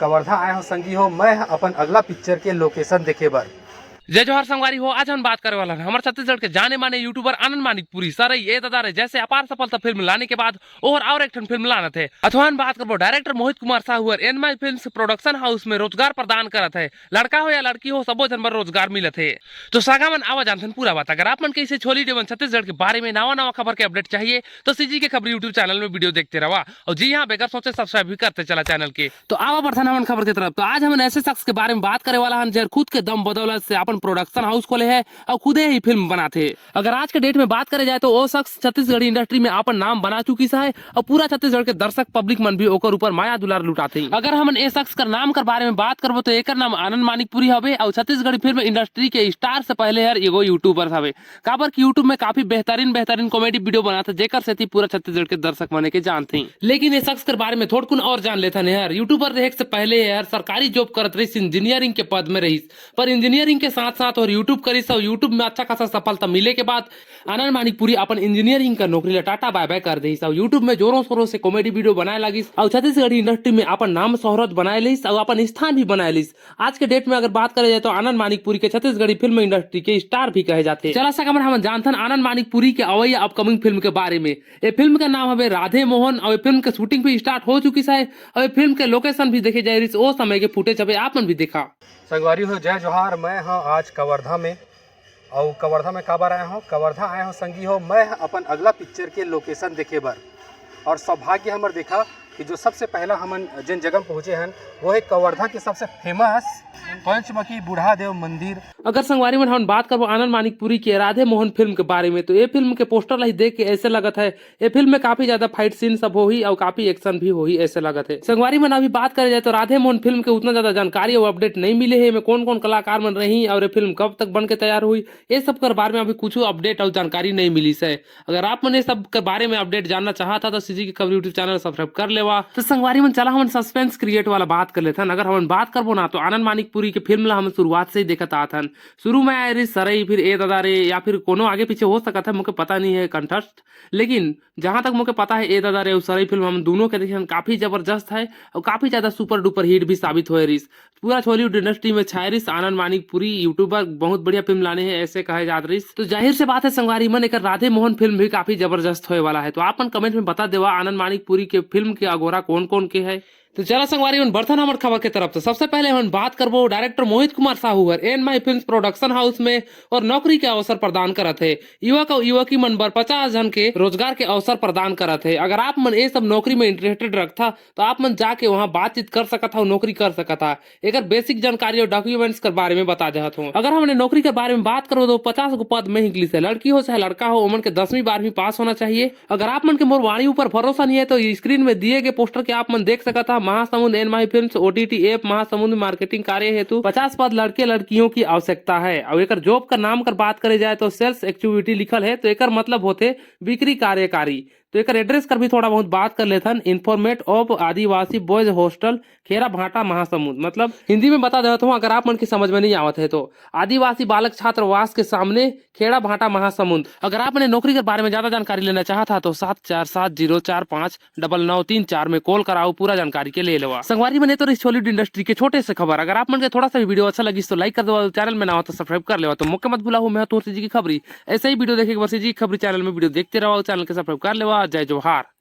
कवर्धा आए हो संगी हो मैं अपन अगला पिक्चर के लोकेशन देखे बर। जय जोहार संगवारी हो। आज हम बात करे वाला है हमारे छत्तीसगढ़ के जाने माने यूट्यूबर आनंद मानिकपुरी सर ये दादा जैसे अपार सफलता फिल्म लाने के बाद और एक फिल्म लाना थे अथवा हम बात करबो director Mohit Kumar Sahu N my films production house में रोजगार प्रदान करत है। लड़का हो या लड़की हो सबो जन बर रोजगार मिलत है। तो सागा मन आवा जानथन पूरा बात। अगर आप मन के इसे छोली डेवन छत्तीसगढ़ के बारे में नवा खबर के अपडेट चाहिए तो सीजी के खबर यूट्यूब चैनल में वीडियो देखते रहा और जी हाँ बेगर सोचे सब्सक्राइब भी करते चला चैनल के। तो आवा बढ़थन हमन खबर की तरफ। तो आज हम ऐसे शख्स के बारे में बात करे वाला हन खुद के दम बदौलत से अपन प्रोडक्शन हाउस खोले है और खुदे ही फिल्म बनाते। अगर आज के डेट में बात करे जाए तो वो शख्स छत्तीसगढ़ी इंडस्ट्री में अपन नाम बना चुकी है और पूरा छत्तीसगढ़ के दर्शक पब्लिक मन भी ओकर ऊपर माया दुलार लुटाते। अगर हम ए शख्स का नाम कर बारे में बात करबो तो एक नाम आनंद मानिकपुरी हवे और छत्तीसगढ़ी फिल्म इंडस्ट्री के स्टार से पहले हर एगो यूट्यूबर हवे। काबर की यूट्यूब में काफी बेहतरीन कॉमेडी वीडियो बनाते जेकर से पूरा छत्तीसगढ़ के दर्शक माने के जानते। लेकिन ये शख्स के बारे में थोड़ा कुन और जान लेते हैं। यूट्यूबर रहे से पहले यार सरकारी जॉब करत रही इंजीनियरिंग के पद में रही पर इंजीनियरिंग के साथ साथ और यूट्यूब करी सब यूट्यूब में अच्छा खासा सफलता मिले के बाद आनंद मानिकपुरी अपन इंजीनियरिंग का नौकरी ला टाटा बाय बाय कर दी और यूट्यूब में जोरों शोरों से कॉमेडी वीडियो बनाए लगी और छत्तीसगढ़ी इंडस्ट्री में अपन नाम शोहरत बनाए ली और अपन स्थान भी बनाए ली। आज के डेट में अगर बात करे जाए तो आनंद मानिकपुरी के छत्तीसगढ़ी फिल्म इंडस्ट्री के स्टार भी कहे जाते। चला सा हम जानते हैं आनंद मानिकपुरी के अवैया अपकमिंग फिल्म के बारे में। ये फिल्म का नाम है राधे मोहन और फिल्म के शूटिंग भी स्टार्ट हो चुकी है और फिल्म के लोकेशन भी देखे जाए वो समय के फुटेज अभी आप भी देखा। संगवारी हो जय जोहार मैं हाँ आज कवर्धा में और कवर्धा में काबर आया हूँ। कवर्धा आया हूँ संगी हो मैं अपन अगला पिक्चर के लोकेशन देखे बर और सौभाग्य हमार देखा कि जो सबसे पहला हमन जिन जगह पहुँचे हैं वो है कवर्धा के सबसे फेमस पंचमुखी बूढ़ा देव मंदिर। अगर संगवारी में हम बात करबो आनंद मानिकपुरी की राधे मोहन फिल्म के बारे में तो ये फिल्म के पोस्टर लाई देख के ऐसे लगत है ये फिल्म में काफी ज्यादा फाइट सीन सब हो ही और काफी एक्शन भी हो ही ऐसे लगत है। संगवारी में अभी बात करे जाए तो राधे मोहन फिल्म के उतना ज्यादा जानकारी और अपडेट नहीं मिले है। कौन कौन कलाकार मन रही और ये फिल्म कब तक बन के तैयार हुई ये सब के बारे में अभी कुछ अपडेट और जानकारी नहीं मिली है। अगर आप मन सब के बारे में अपडेट जानना चाहता तो सीजी की खबर यूट्यूब चैनल सब्सक्राइब कर लेवा। तो संगवारी में चला हम सस्पेंस क्रिएट वाला बात कर लेते हैं। अगर हम बात करबो ना तो आनंद मानिकपुरी के फिल्म ला हम शुरुआत से ही देखत आथन। शुरू में आए रही सरई फिर ए दादा रे या फिर कोनो आगे पीछे हो सकता है मुझे पता नहीं है कंठस्थ। लेकिन जहां तक मुझे पता है ए दादा रे और सरई फिल्म हम दोनों के देखे काफी जबरदस्त है और काफी ज्यादा सुपर डुपर हिट भी साबित हुए रही। पूरा बॉलीवुड इंडस्ट्री में छाए रही आनंद मानिकपुरी यूट्यूबर बहुत बढ़िया फिल्म लाने हैं ऐसे कहे जा रही। तो जाहिर से बात है संगवारी मन एक राधे मोहन फिल्म भी काफी जबरदस्त होने वाला है। तो आप कमेंट में बता देवा आनंद मानिकपुरी के फिल्म के अगोरा कौन कौन के है। तो चला संगवारी बर्तन हमारे खबर के तरफ। तो सबसे पहले हम बात करबो director Mohit Kumar Sahu N my films production house में और नौकरी के अवसर प्रदान करत है। युवक और युवकी मन बर 50 जन के रोजगार के अवसर प्रदान करत है। अगर आप मन ये सब नौकरी में इंटरेस्टेड रखता तो आप मन जाके वहाँ बातचीत कर सकता नौकरी कर सकता। एक बेसिक जानकारी और डॉक्यूमेंट्स के बारे में बता देता हूँ। अगर हमने नौकरी के बारे में बात करो तो 50 को पद में इंग्लिश है लड़की हो चाहे लड़का हो उमन के 10वीं 12वीं पास होना चाहिए। अगर आप मन के मोर वाणी ऊपर भरोसा नहीं है तो स्क्रीन में दिए गए पोस्टर के आप मन देख सकता। Mahasamund N my films OTT app Mahasamund marketing कार्य हेतु 50 पद लड़के लड़कियों की आवश्यकता है। और एक जॉब का नाम कर बात करे जाए तो सेल्स एक्टिविटी लिखल है तो एक मतलब होते बिक्री कार्यकारी। तो एक एड्रेस कर भी थोड़ा बहुत बात कर लेते हैं। Informant of Adivasi boys hostel Kheda Bhata Mahasamund मतलब हिंदी में बता देता हूँ अगर आप मन की समझ में नहीं आवत है तो आदिवासी बालक छात्रावास के सामने खेड़ा भाटा महासमुंद। अगर आपने नौकरी के बारे में ज्यादा जानकारी लेना चाहता तो 7470459934 में कॉल कराओ पूरा जानकारी के ले लो। संगवारी में तो बॉलीवुड इंडस्ट्री के छोटे से खबर। अगर आप मन के थोड़ा सा वीडियो अच्छा लगी तो लाइक कर दो चैनल में ना हो तो सब्सक्राइब कर ले। तो मुख्य मत भूला हूँ मैं तो सीजी की खबरी ऐसे ही वीडियो देखे सीजी की खबरी चैनल में वीडियो देखते रहो चैनल के सब्सक्राइब कर ले। जय जोहार।